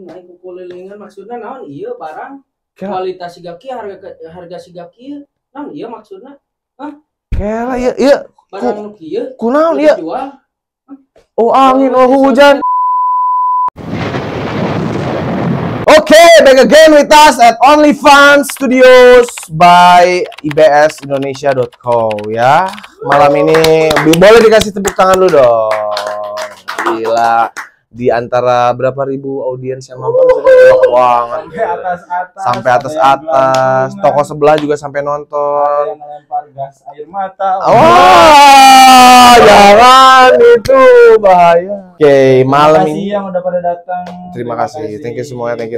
naik kulilingan maksudnya naon iya barang kualitas siga kieu harga siga kieu naon iya maksudnya kela iya barang nu kieu kunaon ieu jual angin hujan. Okay, back again with us at OnlyFans Studios by ibsindonesia.co ya. Malam ini boleh dikasih tepuk tangan dulu dong. Gila, di antara berapa ribu audiens yang nonton banget. Sampai atas. Toko sebelah juga sampai nonton. Yang melempar gas air mata. Jangan itu bahaya. Oke, malam ini yang udah pada datang. Terima kasih. Thank you semuanya. Thank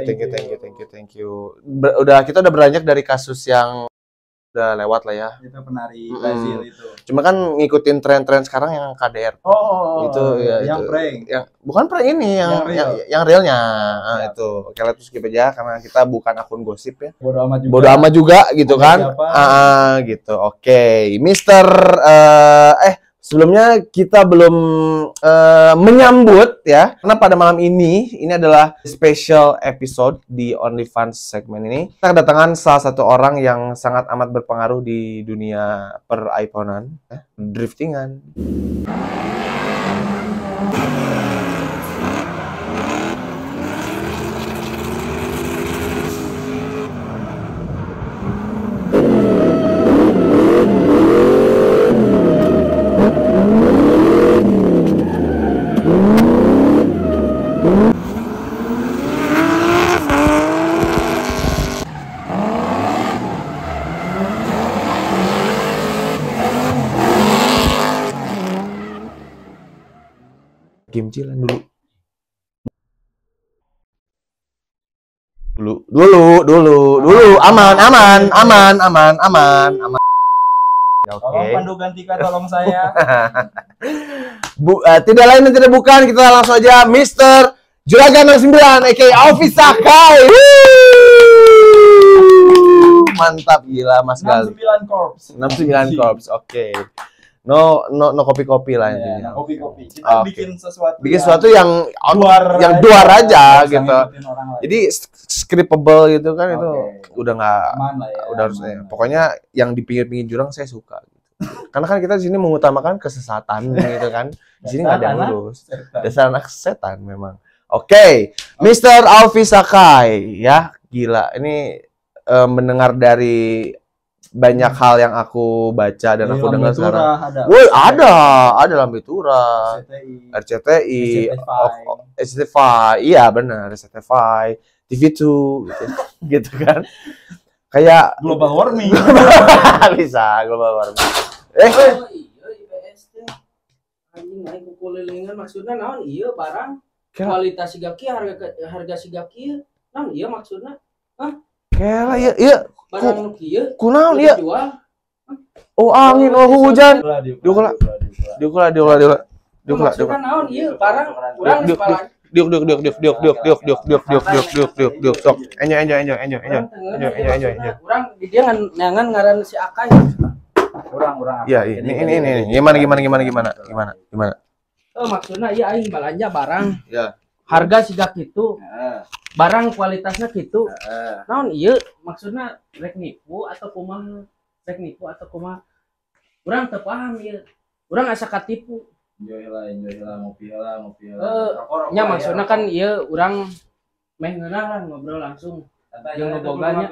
you. Kita udah beranjak dari kasus yang udah lewat lah ya. Itu penari Brazil itu. Cuma kan ngikutin tren-tren sekarang yang KDR. Itu ya, yang itu. prank. Yang bukan prank ini yang realnya. Nah, itu. Oke, let's skip aja karena kita bukan akun gosip ya. Bodo amat juga gitu kan. Gitu. Oke, sebelumnya kita belum menyambut ya, karena pada malam ini adalah special episode di OnlyFans segmen ini. Kita kedatangan salah satu orang yang sangat amat berpengaruh di dunia per-iPhonean, driftingan. Gimcilan dulu aman. Tolong Pandu gantikan tolong saya. Tidak lain dan tidak bukan, kita langsung aja Mr. Juragan 69 aka Alfi Sakai. Mantap gila Mas Gali. 69 Corps. Oke. No kopi lah intinya. Kopi. Kita bikin sesuatu yang luar aja gitu. Jadi scriptable gitu kan itu udah nggak udah harusnya. Pokoknya yang di pinggir-pinggir jurang saya suka gitu. Karena kan kita di sini mengutamakan kesesatan gitu kan. Di sini nggak ada yang lurus. Dasar anak setan memang. Oke, Mr. Alfi Sakai ya, gila. Ini mendengar dari banyak hal yang aku baca dan aku dengar sekarang. Ada Lambe Tura, RCTI, SCTV, iya benar, SCTV, TV2 gitu kan. Kayak global warming. Bisa global warming. IBS teh anjing naik kulilingan maksudnya naon iya barang kualitas siga kieu harga siga kieu naon iya maksudnya kela iya barang nu kieu kunaon ieu angin hujan diulah naon ieu barang urang diuk sok enjoy urang di dia ngangan ngaran si Akai urang ya ini gimana maksudnya iya aing balanja barang ya harga siga kitu barang kualitasnya gitu naon iya maksudnya rek nipu atau kumaha urang teu paham ieu urang asa katipu enjoy lah ngopi lah nya maksudnya kan ieu urang meh ngeunah lah ngobrol langsung yang ngoboganya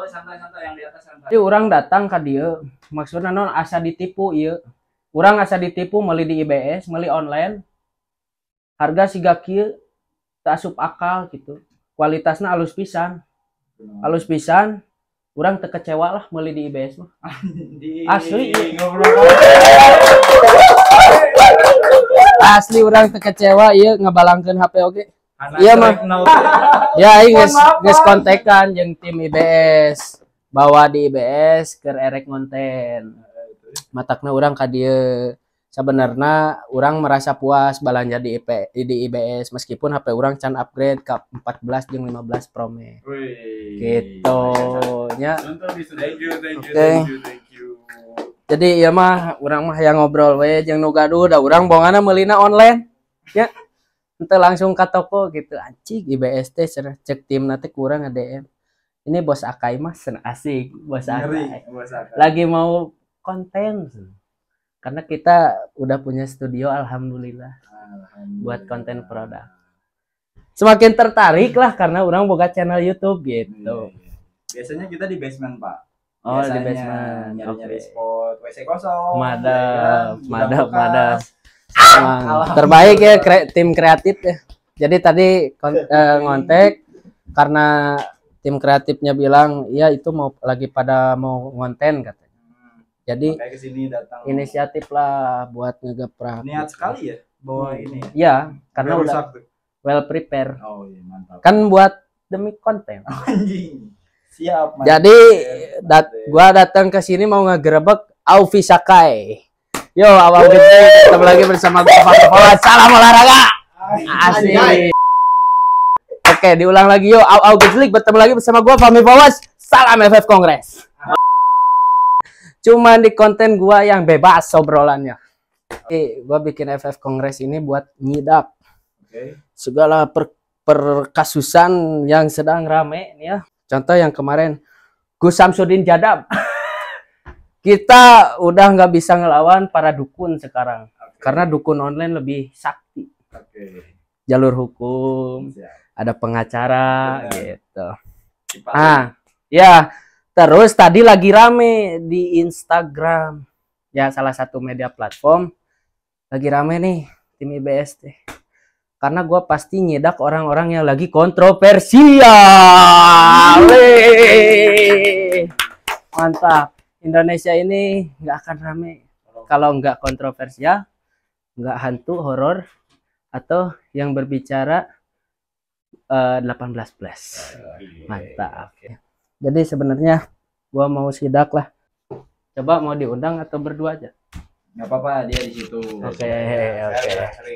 santai yang di atas santai ieu urang datang ka dieu maksudna naon asa ditipu ieu urang asa ditipu meuli di IBS meuli online harga siga kieu teu asup akal gitu kualitasna halus pisan urang teu kecewa lah meuli di IBS mah asli asli urang teu kecewa ieu ngabalangkeun HP oge iya mah ya aing geus kontekan jeung tim IBS bawa di IBS keur erek ngonten matakna urang ka dieu sebenarnya orang merasa puas belanja di IBS meskipun HP orang can upgrade ke 14 jeung 15 Pro Max. Gitu nya. Thank you. Jadi ieu mah urang mah yang ngobrol we jeung nu gaduh da urang bongana meulina online. Ya. ente langsung ke toko gitu anjing IBS teh cek tim nanti kurang nge-DM ini bos Akai mah asik bos Akai lagi mau konten karena kita udah punya studio alhamdulillah buat konten produk semakin tertarik lah karena orang buka channel YouTube gitu. Biasanya kita di basement Pak. Oh biasanya, di basement nyari spot WC kosong madap terbaik ya tim kreatif ya. Jadi tadi ngontek karena tim kreatifnya bilang iya itu lagi pada mau ngonten katanya. Jadi kesini datang. Inisiatif lah buat ngegeprak. Niat sekali ya bawa ini ya. Iya, karena udah well prepare. Oh iya mantap. Kan buat demi konten. Anjing. Siap. Jadi gua datang ke sini mau ngegerebek Aufi Sakai. Yo, awal gede ketemu lagi bersama gua Pak. Salam olahraga. Asik. Oke, diulang lagi yo. Au Gejlik bertemu lagi bersama gua Fahmi Fawaz. Salam FF Kongres. Cuman di konten gua yang bebas obrolannya. Gua bikin FF Kongres ini buat nyidak. Segala perkasusan yang sedang rame nih ya. Contoh yang kemarin Gus Samsudin Jadab. Kita udah nggak bisa ngelawan para dukun sekarang. Karena dukun online lebih sakti. Jalur hukum, ada pengacara gitu. Ya. Terus tadi lagi rame di Instagram. Ya salah satu media platform. Lagi rame nih tim IBS teh. Karena gue pasti nyedak orang-orang yang lagi kontroversial. Mantap. Indonesia ini nggak akan rame kalau nggak kontroversial, nggak hantu, horor, atau yang berbicara 18+. Mantap. Jadi sebenarnya gue mau sidak lah. Coba mau diundang atau berdua aja? Nggak apa-apa, dia di situ. Oke.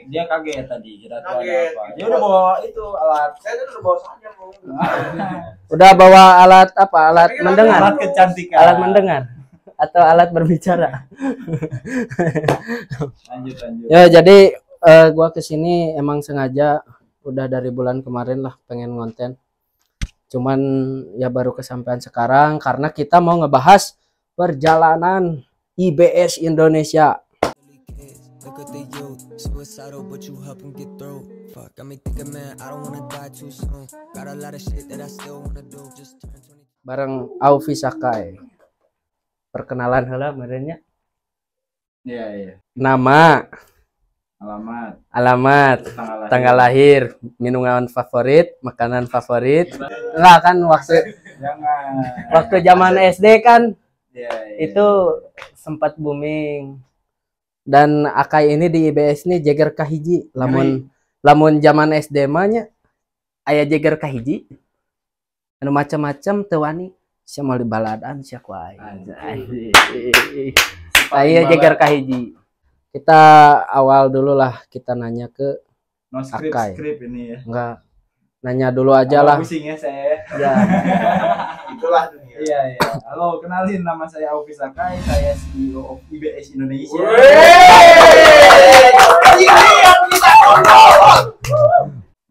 Dia kaget tadi, kira tuh ada apa. Dia udah bawa itu alat. Saya udah bawa saja. Udah bawa alat apa? Alat mendengar. Alat kecantikan. Alat mendengar atau alat berbicara. Lanjut. Ya, jadi gua kesini emang sengaja udah dari bulan kemarin lah pengen ngonten. Cuman ya baru kesampaian sekarang karena kita mau ngebahas perjalanan IBS Indonesia. Bareng Aufi Sakai. Perkenalan heula merenya. Iya. Nama, alamat, tanggal lahir, minuman favorit, makanan favorit. Enggak kan waktu zaman SD kan itu sempat booming. Dan Akai ini di IBS ini Jagger kahiji. Lamun zaman SD mah nya aya Jagger kahiji. Anu macam-macam teu wani sia mau dibaladan sia ku aing. Aya Jagger kahiji. Kita awal dulu lah kita nanya ke Akai. Ini ya. Enggak. Nanya dulu aja lah. Pusing ya saya. Ya. Itulah dunia. Iya. Halo, kenalin nama saya Aufi Sakai, saya CEO of IBS Indonesia.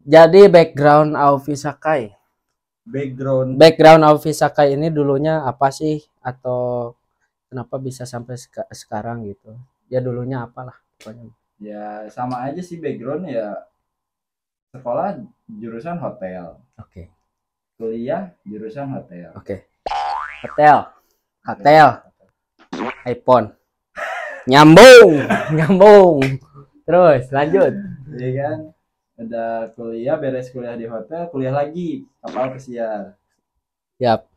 Jadi background Aufi Sakai. Background Aufi Sakai ini dulunya apa sih atau kenapa bisa sampai sekarang gitu? Ya dulunya apalah pokoknya. Ya sama aja sih background ya. Sekolah jurusan hotel. Oke. Kuliah jurusan hotel. Oke. Hotel. iPhone. Nyambung. Terus lanjut. Iya kan? Udah kuliah, beres kuliah di hotel, kuliah lagi kapal pesiar. Yap.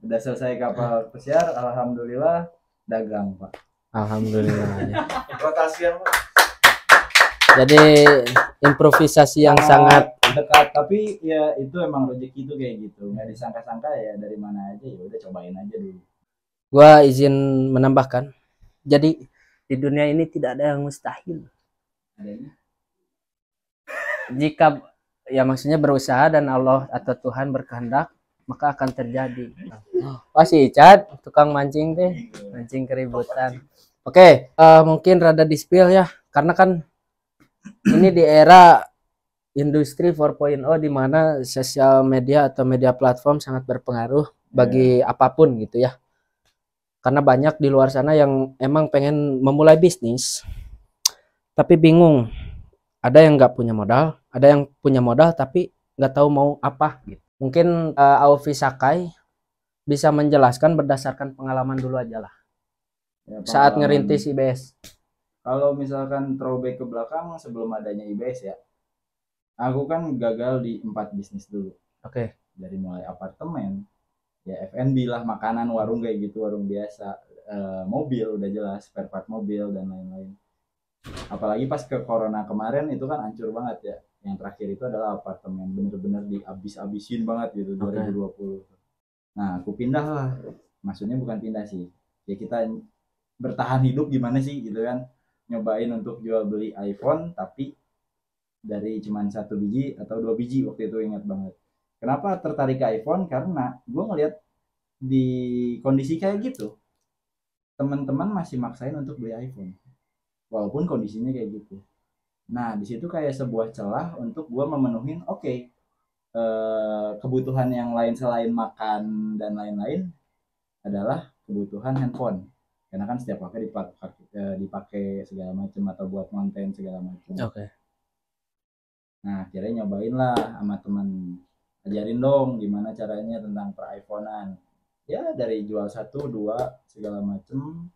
Udah selesai kapal pesiar, alhamdulillah dagang, Pak. Alhamdulillah. Rotasi Pak. Jadi improvisasi yang sangat dekat, tapi ya itu emang rezeki itu kayak gitu, nggak disangka-sangka ya dari mana aja, ya udah cobain aja dulu. Gua izin menambahkan, jadi di dunia ini tidak ada yang mustahil. Adanya? Jika ya maksudnya berusaha dan Allah atau Tuhan berkehendak maka akan terjadi. Wah si Icat tukang mancing deh, mancing keributan. Oke, mungkin rada di-spill ya, karena kan ini di era industri 4.0 di mana sosial media atau media platform sangat berpengaruh bagi apapun gitu ya. Karena banyak di luar sana yang emang pengen memulai bisnis tapi bingung. Ada yang nggak punya modal, ada yang punya modal tapi nggak tahu mau apa gitu. Mungkin Aufi Sakai bisa menjelaskan berdasarkan pengalaman dulu aja lah. Ya, saat ngerintis IBS. Kalau misalkan throwback ke belakang sebelum adanya IBS ya, aku kan gagal di 4 bisnis dulu. Oke. Dari mulai apartemen, ya F&B lah, makanan, warung kayak gitu, warung biasa, mobil udah jelas, spare part mobil dan lain-lain. Apalagi pas ke corona kemarin itu kan hancur banget ya. Yang terakhir itu adalah apartemen, bener-bener dihabis-habisin banget gitu 2020. Nah, aku pindah lah. Maksudnya bukan pindah sih. Ya kita bertahan hidup gimana sih gitu kan. Nyobain untuk jual beli iPhone tapi dari cuman 1 biji atau 2 biji waktu itu, ingat banget. Kenapa tertarik ke iPhone? Karena gue ngeliat di kondisi kayak gitu teman-teman masih maksain untuk beli iPhone walaupun kondisinya kayak gitu. Nah di situ kayak sebuah celah untuk gue memenuhi kebutuhan yang lain selain makan dan lain-lain adalah kebutuhan handphone, karena kan setiap pakai dipakai segala macam atau buat konten segala macam. Oke. Nah akhirnya nyobain lah sama teman, ajarin dong gimana caranya tentang per iPhonean. Ya dari jual 1, 2 segala macem,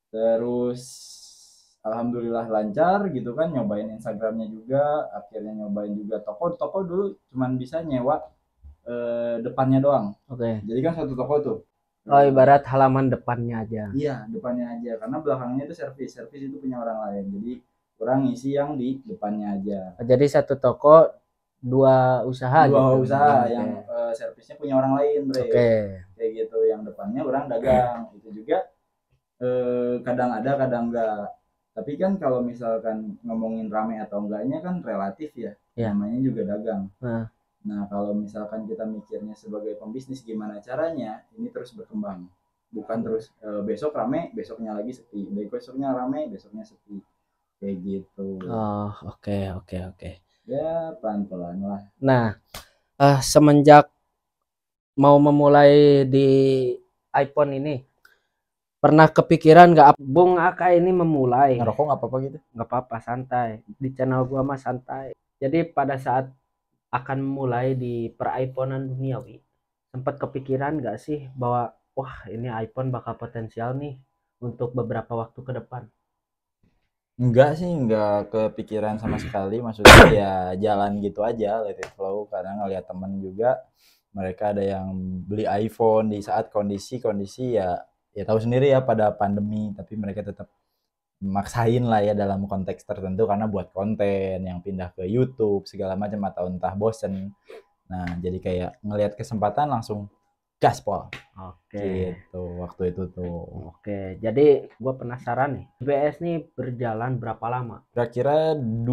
terus alhamdulillah lancar gitu kan. Nyobain Instagramnya juga, akhirnya nyobain juga toko dulu cuman bisa nyewa depannya doang. Oke. Jadi kan satu toko tuh, oh ibarat halaman depannya aja. Iya depannya aja, karena belakangnya itu servis itu punya orang lain, jadi kurang ngisi yang di depannya aja. Jadi satu toko dua usaha Dua gitu. usaha yang servisnya punya orang lain, Bre. Oke. Kayak gitu, yang depannya orang dagang. Itu juga kadang ada kadang enggak. Tapi kan kalau misalkan ngomongin rame atau enggaknya kan relatif ya. Namanya juga dagang. Nah kalau misalkan kita mikirnya sebagai pembisnis, gimana caranya ini terus berkembang, bukan terus besok rame besoknya lagi sepi, besoknya rame besoknya sepi, kayak gitu. Oh oke. Ya pelan-pelan lah. Nah semenjak mau memulai di iPhone ini, pernah kepikiran nggak Bung Aka ini memulai ngerokok nggak apa-apa gitu? Nggak apa-apa, santai, di channel gua mah santai. Jadi pada saat akan mulai di per iPhone-an duniawi, sempat kepikiran nggak sih bahwa wah ini iPhone bakal potensial nih untuk beberapa waktu ke depan? Enggak sih, enggak kepikiran sama sekali. Maksudnya ya jalan gitu aja, let it flow. Karena ngeliat temen juga, mereka ada yang beli iPhone di saat kondisi ya tahu sendiri ya pada pandemi, tapi mereka tetap maksain lah ya dalam konteks tertentu karena buat konten yang pindah ke YouTube segala macam atau entah bosen. Nah jadi kayak ngelihat kesempatan langsung gaspol. Oke. Gitu waktu itu tuh. Oke, jadi gue penasaran nih, IBS nih berjalan berapa lama? Kira-kira 2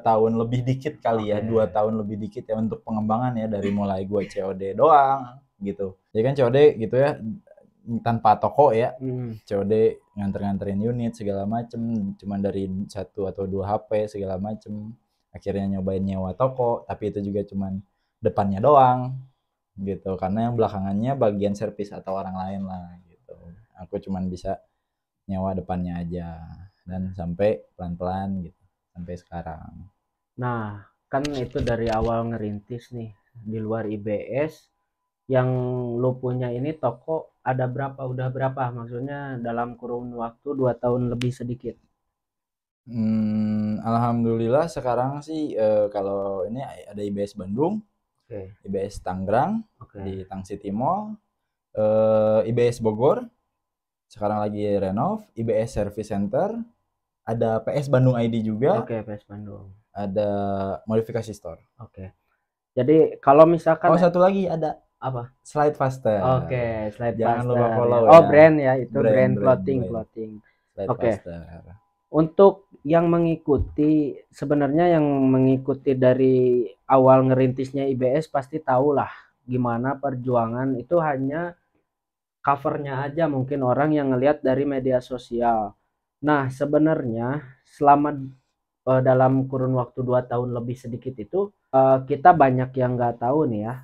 tahun lebih dikit kali ya, 2 tahun lebih dikit ya untuk pengembangan ya, dari mulai gue COD doang gitu. Jadi kan COD gitu ya, tanpa toko ya, COD nganterin unit segala macem, cuman dari 1 atau 2 HP segala macem. Akhirnya nyobain nyewa toko, tapi itu juga cuman depannya doang gitu, karena yang belakangannya bagian servis atau orang lain lah gitu. Aku cuman bisa nyewa depannya aja dan sampai pelan-pelan gitu sampai sekarang. Nah kan itu dari awal ngerintis nih, di luar IBS yang lo punya ini toko ada berapa, udah berapa, maksudnya dalam kurun waktu 2 tahun lebih sedikit? Alhamdulillah sekarang sih kalau ini ada IBS Bandung, IBS Tangerang, di Tang City Mall, IBS Bogor, sekarang lagi renov, IBS Service Center, ada PS Bandung ID juga. PS Bandung. Ada modifikasi store. Jadi kalau misalkan satu lagi ada apa? Slide Faster. Slide Jangan Faster. lupa follow ya. Brand ya, itu brand clothing. Slide Faster. Untuk yang mengikuti, sebenarnya yang mengikuti dari awal ngerintisnya IBS pasti tahu lah gimana perjuangan itu, hanya covernya aja mungkin orang yang ngelihat dari media sosial. Nah sebenarnya selama dalam kurun waktu 2 tahun lebih sedikit itu kita banyak yang nggak tahu nih ya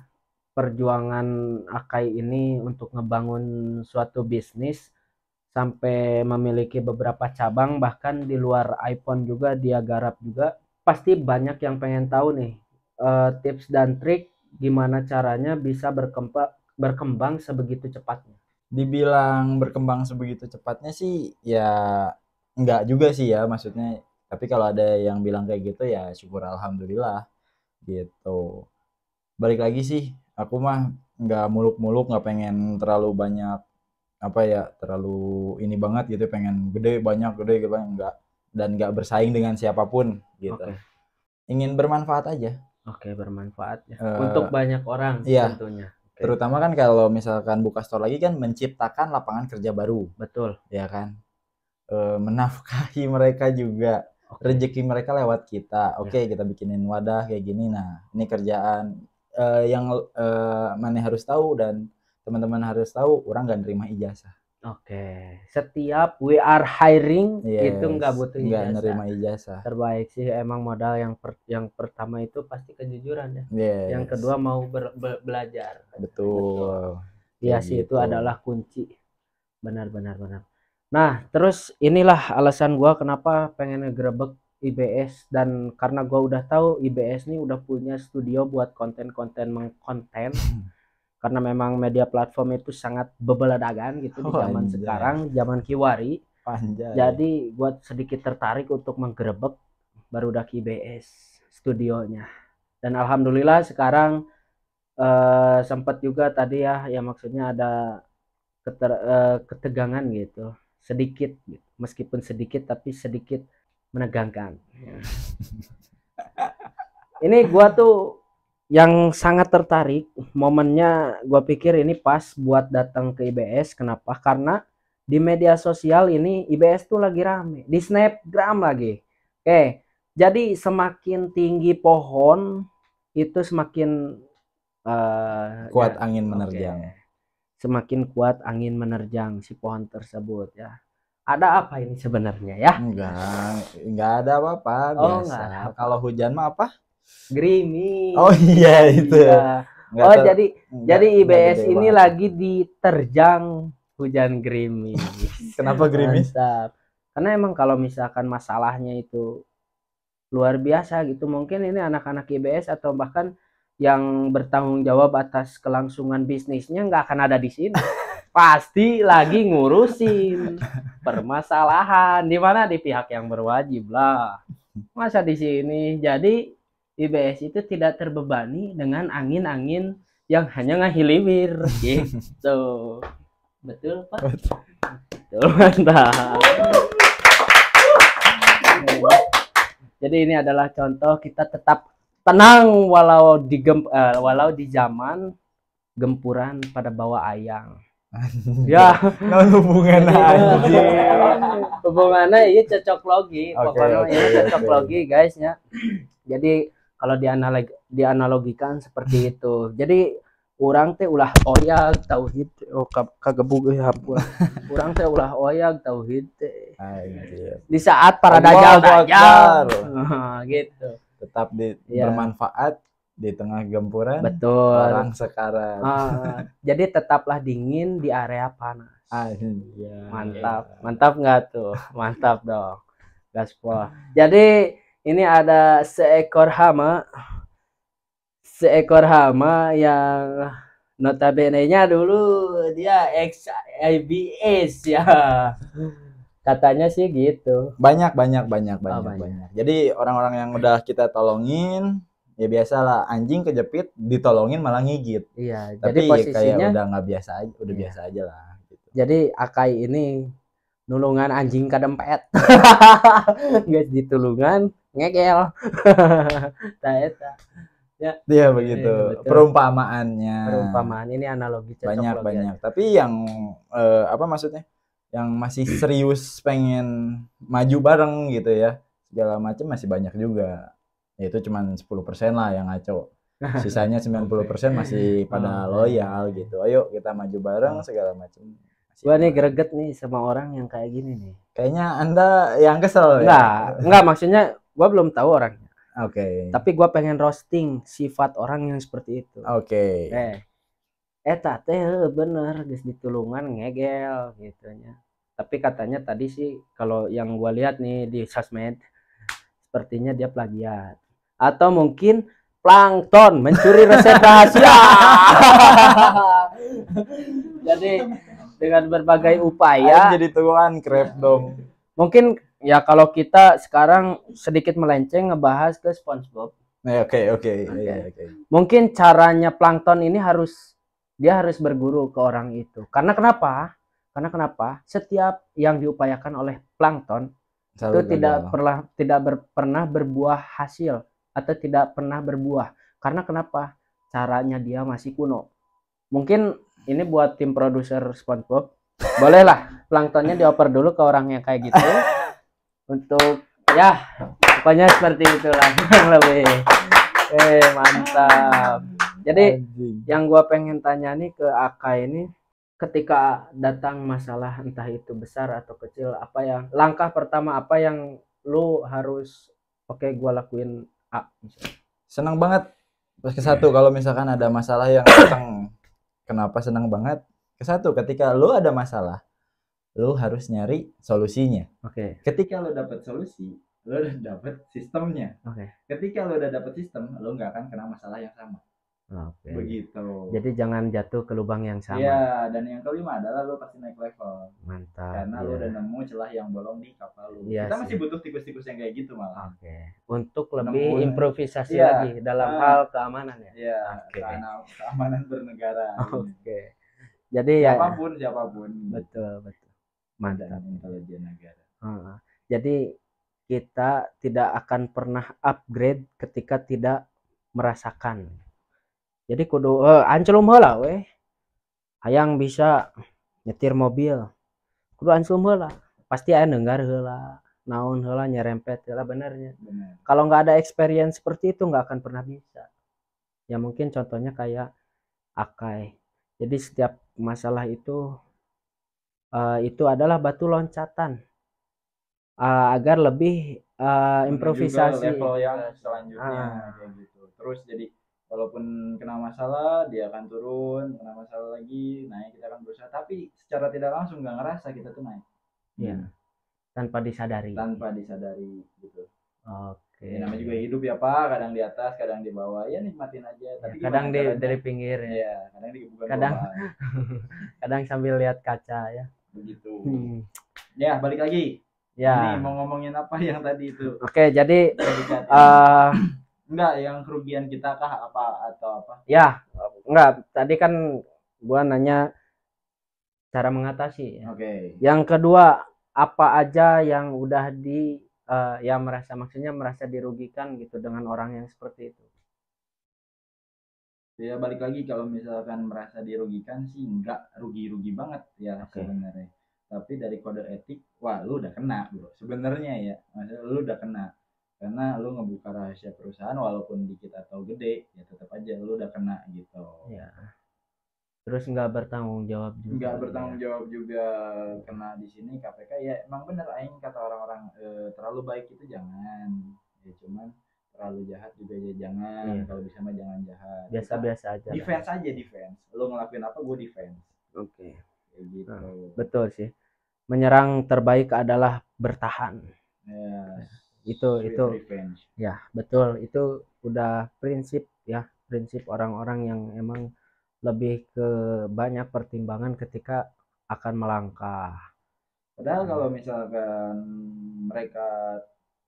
perjuangan Akai ini untuk ngebangun suatu bisnis sampai memiliki beberapa cabang, bahkan di luar iPhone juga dia garap juga. Pasti banyak yang pengen tahu nih tips dan trik gimana caranya bisa berkembang sebegitu cepatnya. Dibilang berkembang sebegitu cepatnya sih ya enggak juga sih ya, maksudnya. Tapi kalau ada yang bilang kayak gitu ya syukur alhamdulillah gitu. Balik lagi sih, aku mah nggak muluk-muluk, nggak pengen terlalu banyak apa ya, terlalu ini banget gitu, pengen gede banyak enggak, dan nggak bersaing dengan siapapun gitu. Oke. Ingin bermanfaat aja. Oke, bermanfaat ya. Untuk banyak orang iya, tentunya. Oke. Terutama kan kalau misalkan buka store lagi kan menciptakan lapangan kerja baru. Betul. Ya kan. Menafkahi mereka juga. Rezeki mereka lewat kita. Oke, kita bikinin wadah kayak gini. Nah, ini kerjaan yang mana harus tahu dan teman-teman harus tahu, orang nggak nerima ijazah. Oke, setiap we are hiring itu nggak butuh ijazah. Nggak nerima ijazah. Terbaik sih emang modal yang pertama itu pasti kejujuran ya. Yes. Yang kedua mau belajar. Betul. Iya sih gitu. Itu adalah kunci. Benar. Nah, terus inilah alasan gua kenapa pengen ngegerebek IBS, dan karena gua udah tahu IBS nih udah punya studio buat konten-konten mengkonten. Karena memang media platform itu sangat bebeladagan gitu di zaman sekarang, zaman kiwari. Jadi buat sedikit tertarik untuk menggerebek barudak IBS studionya. Dan alhamdulillah sekarang sempat juga tadi ya maksudnya ada ketegangan gitu, sedikit gitu. Meskipun sedikit tapi sedikit menegangkan. Ini gua tuh yang sangat tertarik momennya, gue pikir ini pas buat datang ke IBS. Kenapa? Karena di media sosial ini IBS tuh lagi rame, di Snapgram lagi. Oke, jadi semakin tinggi pohon itu semakin kuat angin menerjang. Semakin kuat angin menerjang si pohon tersebut ya. Ada apa ini sebenarnya ya? Enggak ada apa-apa. Oh, biasa. Kalau hujan mah apa? Gerimis. Oh iya itu. Iya. Jadi IBS ini lagi diterjang hujan gerimis. Kenapa gerimis? Mantap. Karena emang kalau misalkan masalahnya itu luar biasa gitu, mungkin ini anak-anak IBS atau bahkan yang bertanggung jawab atas kelangsungan bisnisnya nggak akan ada di sini. Pasti lagi ngurusin permasalahan di mana di pihak yang berwajib lah. Masa di sini. Jadi IBS itu tidak terbebani dengan angin-angin yang hanya ngahilimir gitu. Betul, Pak? Betul, mantap. Jadi ini adalah contoh kita tetap tenang walau di zaman gempuran pada bawah ayang. Ya, hubungannya ini cocok logi, pokoknya ini cocok logi guys ya. Jadi kalau dianalogikan seperti itu. Jadi orang teh ulah oyag tauhid, kagebug hampura. Orang teh ulah oyag tauhid teh. Di saat para dajjal gitu. Tetap bermanfaat di tengah gempuran. Betul. Orang sekarang. Jadi tetaplah dingin di area panas. Mantap nggak tuh? Mantap dong, gaspol. Jadi ini ada seekor hama yang notabene-nya dulu dia ex IBS ya. Katanya sih gitu. Banyak. Jadi orang-orang yang udah kita tolongin, ya biasalah, anjing kejepit ditolongin malah ngigit. Iya, tapi jadi posisinya kayak udah nggak biasa aja, biasa aja lah gitu. Jadi Akai ini nulungan anjing kadempet. Guys, ditulungan ngegel. Ya. Dia begitu. Perumpamaannya. Perumpamaan ini analogi cocok banyak. Tapi yang maksudnya? Yang masih serius pengen maju bareng gitu ya. Segala macam masih banyak juga. Itu cuman 10% lah yang ngaco. Sisanya 90% masih pada loyal gitu. Ayo kita maju bareng segala macam. Gua nih greget nih sama orang yang kayak gini nih. Kayaknya Anda yang kesel ya? Enggak maksudnya Gua belum tahu orangnya. Oke. Tapi gua pengen roasting sifat orang yang seperti itu. Oke. Eta teh bener geus ditulungan ngegel gitunya. Tapi katanya tadi sih kalau yang gua lihat nih di sosmed sepertinya dia plagiat. Atau mungkin plankton mencuri resep rahasia. Jadi dengan berbagai upaya jadi tuan krep dong. mungkin ya kalau kita sekarang sedikit melenceng ngebahas ke SpongeBob. Oke. Mungkin caranya plankton ini dia harus berguru ke orang itu. Karena kenapa? Setiap yang diupayakan oleh plankton itu tidak pernah berbuah hasil atau tidak pernah berbuah. Karena kenapa? Caranya dia masih kuno. Mungkin ini buat tim produser SpongeBob, bolehlah planktonnya dioper dulu ke orang yang kayak gitu untuk ya pokoknya seperti itulah yang lebih mantap. Jadi yang gua pengen tanya nih ke Aka ini, ketika datang masalah entah itu besar atau kecil, apa yang langkah pertama apa yang lu harus gua lakuin A misalnya. Senang banget pas ke satu kalau misalkan ada masalah yang datang. Kenapa senang banget? Ke satu, ketika lu ada masalah, lu harus nyari solusinya. Ketika lu dapat solusi, lu udah dapat sistemnya. Ketika lu udah dapat sistem, lu nggak akan kena masalah yang sama. Begitu. Jadi jangan jatuh ke lubang yang sama. Iya, dan yang kelima adalah lu pasti naik level. Mantap. Karena lu udah nemu celah yang bolong di kapal lu. Kita masih butuh tikus-tikus yang kayak gitu malah. Untuk lebih improvisasi lagi dalam hal keamanan ya. Iya, keamanan bernegara. Jadi siapapun. Betul. Mantap. Intelijen negara. Jadi kita tidak akan pernah upgrade ketika tidak merasakan. Jadi kudu ancelum heula weh. Hayang bisa nyetir mobil. Kudu ancelum heula. Pasti aya neunggar heula, naon heula nyerempet heula benernya. Kalau nggak ada experience seperti itu nggak akan pernah bisa. Ya mungkin contohnya kayak Akai. Jadi setiap masalah itu adalah batu loncatan agar lebih improvisasi level yang selanjutnya kayak gitu. Terus jadi walaupun kena masalah dia akan turun, kena masalah lagi naik, kita akan berusaha, tapi secara tidak langsung nggak ngerasa kita tuh naik. Iya. Tanpa disadari gitu. Ya, namanya juga hidup ya Pak, kadang di atas, kadang di bawah, ya nikmatin aja. Tapi kadang dari pinggir ya. Kadang di bawah. Kadang sambil lihat kaca ya. Begitu. Ya, balik lagi. Ya. Ini mau ngomongin apa yang tadi itu? Jadi enggak, yang kerugian kita kah atau apa? Ya, enggak. Tadi kan gua nanya cara mengatasi ya. Yang kedua, apa aja yang udah yang merasa dirugikan gitu dengan orang yang seperti itu. Ya balik lagi, kalau misalkan merasa dirugikan sih enggak rugi-rugi banget ya sebenarnya. Tapi dari kode etik, wah lu udah kena bro. Sebenarnya ya, maksudnya lu udah kena. Karena lu ngebuka rahasia perusahaan walaupun dikit atau gede, ya tetap aja lu udah kena gitu. Ya. Terus nggak bertanggung jawab juga. Nggak bertanggung jawab juga, kena di sini KPK ya emang bener aing kata orang-orang terlalu baik itu jangan. Ya cuman terlalu jahat juga ya jangan. Kalau bisa mah jangan jahat. Biasa-biasa aja. Defense. Lu ngelakuin apa gue defense. Kayak gitu. Betul sih. Menyerang terbaik adalah bertahan. Ya. Itu revenge. Ya betul, itu udah prinsip orang-orang yang emang lebih ke banyak pertimbangan ketika akan melangkah. Padahal kalau misalkan mereka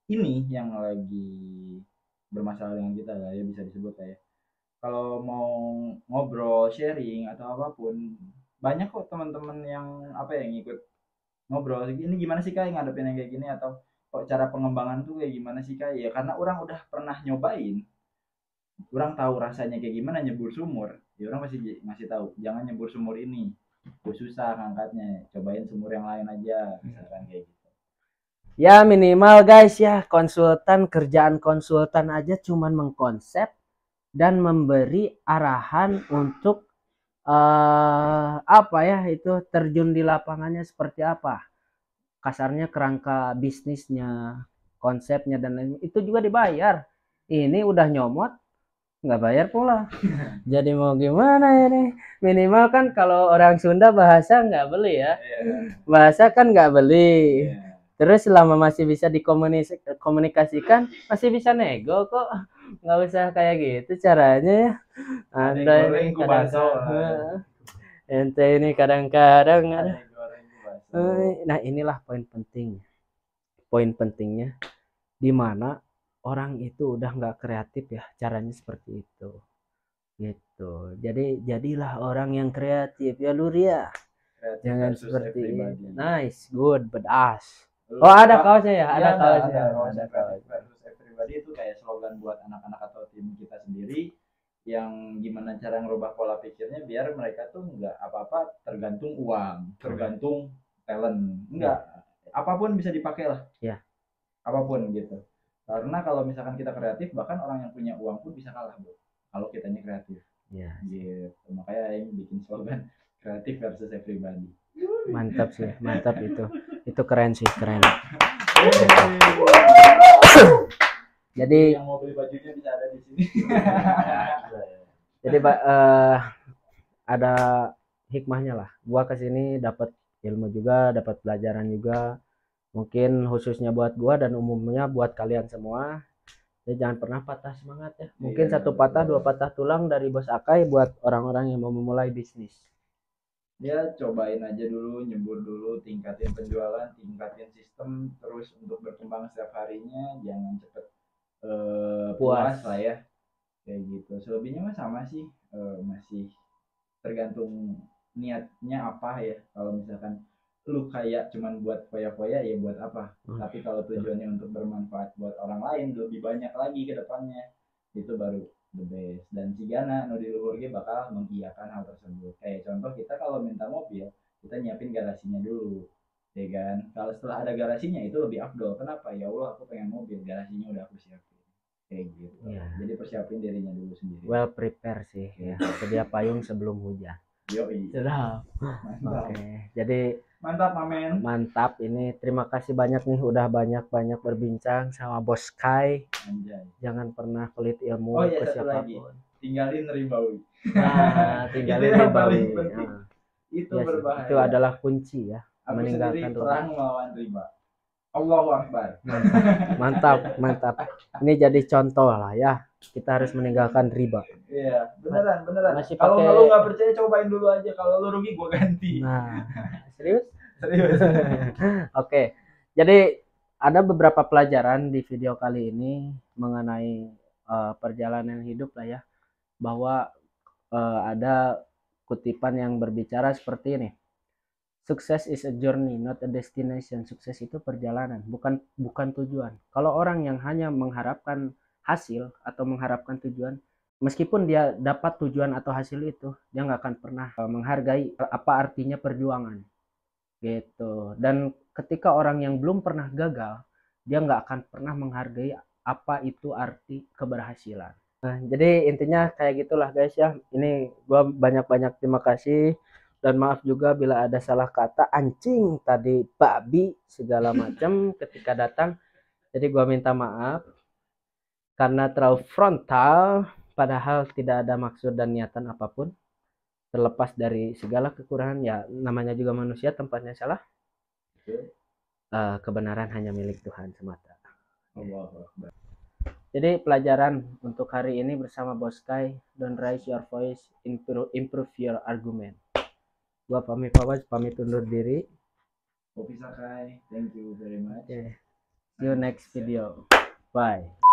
ini yang lagi bermasalah dengan kita lah ya, bisa disebut ya, kalau mau ngobrol sharing atau apapun, banyak kok teman-teman yang yang ikut ngobrol ini gimana sih Kak ngadepin yang kayak gini, atau kok cara pengembangan tuh kayak gimana sih Kak, ya karena orang udah pernah nyobain, orang tahu rasanya kayak gimana nyebur sumur, ya orang masih ngasih tahu jangan nyebur sumur ini, susah ngangkatnya, cobain sumur yang lain aja misalkan kayak gitu. Ya minimal guys ya, kerjaan konsultan aja cuman mengkonsep dan memberi arahan untuk terjun di lapangannya seperti apa, kasarnya kerangka bisnisnya, konsepnya dan lain itu juga dibayar. Ini udah nyomot nggak bayar pula. Jadi mau gimana ini? Minimal kan kalau orang Sunda bahasa nggak beli ya. Bahasa kan nggak beli. Terus selama masih bisa dikomunikasikan, masih bisa nego kok. Nggak usah kayak gitu caranya ya. Anda ini ente ini kadang-kadang ada. Nah inilah poin penting. Poin pentingnya di mana orang itu udah nggak kreatif ya, caranya seperti itu gitu. Jadi jadilah orang yang kreatif ya Luria, jangan seperti ini. Nice, good, badass. Oh ada kaosnya ya, ada kaosnya. Ada kaos versus everybody itu kayak slogan buat anak-anak atau tim kita sendiri yang gimana cara ngerubah pola pikirnya biar mereka tuh nggak apa-apa tergantung uang, tergantung talent, enggak, apapun bisa dipakai lah ya, apapun gitu. Karena kalau misalkan kita kreatif, bahkan orang yang punya uang pun bisa kalah, Bu. Kalau kitanya kreatif. Ya. Gitu. Makanya yang bikin slogan kreatif versus everybody. Mantap sih, mantap itu. Itu keren sih, keren. Jadi yang mau beli bajunya bisa ada di sini. Jadi ada hikmahnya lah. Gua kesini dapat ilmu juga, dapat pelajaran juga. Mungkin khususnya buat gua dan umumnya buat kalian semua. Ya jangan pernah patah semangat ya. Mungkin satu patah, dua patah tulang dari Bos Akai buat orang-orang yang mau memulai bisnis. Ya cobain aja dulu, nyebur dulu, tingkatin penjualan, tingkatin sistem, terus untuk berkembang setiap harinya, jangan cepet puas lah ya. Kayak gitu. Selebihnya mah sama sih, masih tergantung niatnya apa ya. Kalau misalkan lu kayak cuman buat foya-foya ya buat apa, tapi kalau tujuannya untuk bermanfaat buat orang lain lebih banyak lagi ke depannya, itu baru the best. Dan si Gana nu di luhur ge bakal mengiyakan hal tersebut. Kayak contoh kita kalau minta mobil, kita nyiapin garasinya dulu, ya kan. Kalau setelah ada garasinya itu lebih afdol. Kenapa? Ya Allah, aku pengen mobil, garasinya udah aku siapin, kayak gitu ya. Jadi persiapin dirinya dulu sendiri, well prepare sih ya. Sedia payung sebelum hujan. Yoi. Sudah. Oke. Jadi mantap Mamen. Mantap ini. Terima kasih banyak nih udah banyak-banyak berbincang sama Bos Kai. Anjay. Jangan pernah pelit ilmu ke siapapun. Tinggalin ribawi. Nah, tinggalin ribawi. Nah, itu ya, berbahaya. Itu adalah kunci ya. Aku meninggalkan sendiri perang melawan riba. Allahu Akbar. Mantap. Ini jadi contoh lah ya. Kita harus meninggalkan riba. Iya, beneran. Kalau lu nggak percaya cobain dulu aja. Kalau lu rugi gua ganti. Nah, serius? Oke. Jadi ada beberapa pelajaran di video kali ini mengenai perjalanan hidup lah ya. Bahwa ada kutipan yang berbicara seperti ini. Sukses is a journey, not a destination. Sukses itu perjalanan, bukan tujuan. Kalau orang yang hanya mengharapkan hasil atau mengharapkan tujuan, meskipun dia dapat tujuan atau hasil itu, dia nggak akan pernah menghargai apa artinya perjuangan, gitu. Dan ketika orang yang belum pernah gagal, dia nggak akan pernah menghargai apa itu arti keberhasilan. Nah, jadi intinya kayak gitulah guys ya. Ini gua banyak-banyak terima kasih. Dan maaf juga bila ada salah kata, anjing tadi, babi, segala macam ketika datang. Jadi gua minta maaf karena terlalu frontal, padahal tidak ada maksud dan niatan apapun. Terlepas dari segala kekurangan, ya namanya juga manusia, tempatnya salah. Kebenaran hanya milik Tuhan semata. Jadi pelajaran untuk hari ini bersama Bos Kai, don't raise your voice, improve your argument. Gua pamit undur diri. Kopi Sakai, thank you very much. See you next video. Bye.